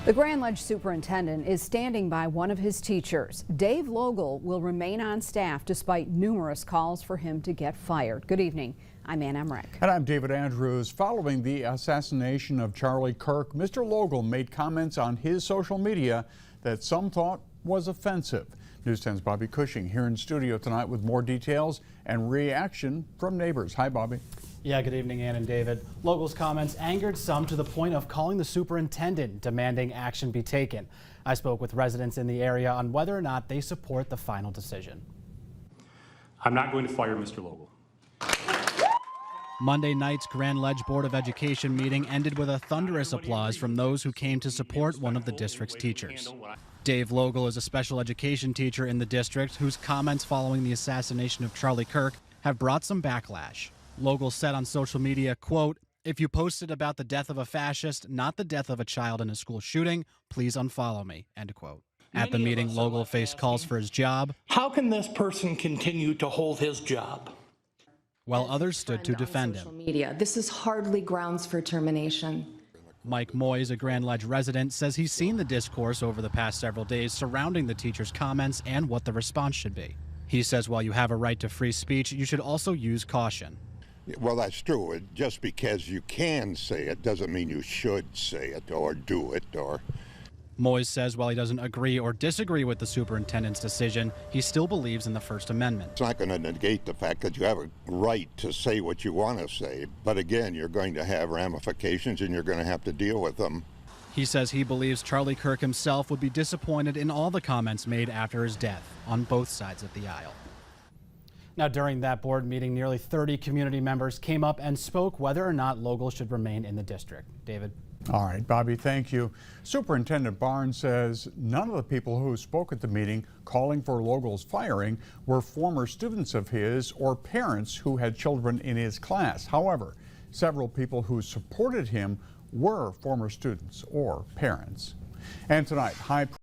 The Grand Ledge superintendent is standing by one of his teachers. Dave Logel will remain on staff despite numerous calls for him to get fired. Good evening. I'm Ann Emmerich. And I'm David Andrews. Following the assassination of Charlie Kirk, Mr. Logel made comments on his social media that some thought was offensive. News 10's Bobby Cushing here in studio tonight with more details and reaction from neighbors. Hi, Bobby. Yeah, good evening, Ann and David. Logel's comments angered some to the point of calling the superintendent, demanding action be taken. I spoke with residents in the area on whether or not they support the final decision. I'm not going to fire Mr. Logel. Monday night's Grand Ledge Board of Education meeting ended with a thunderous applause from those who came to support one of the district's teachers. Dave Logel is a special education teacher in the district whose comments following the assassination of Charlie Kirk have brought some backlash. Logel said on social media, quote, "If you posted about the death of a fascist, not the death of a child in a school shooting, please unfollow me," end quote. At the meeting, Logel faced calls for his job. How can this person continue to hold his job? While others stood to defend him. This is hardly grounds for termination. Mike Moyes, a Grand Ledge resident, says he's seen the discourse over the past several days surrounding the teacher's comments and what the response should be. He says while you have a right to free speech, you should also use caution. Well, that's true. Just because you can say it doesn't mean you should say it or do it. Moyes says while he doesn't agree or disagree with the superintendent's decision, he still believes in the First Amendment. It's not going to negate the fact that you have a right to say what you want to say, but again, you're going to have ramifications and you're going to have to deal with them. He says he believes Charlie Kirk himself would be disappointed in all the comments made after his death on both sides of the aisle. Now, during that board meeting, nearly 30 community members came up and spoke whether or not Logel should remain in the district. David. All right, Bobby, thank you. Superintendent Barnes says none of the people who spoke at the meeting calling for Logel's firing were former students of his or parents who had children in his class. However, several people who supported him were former students or parents. And tonight, high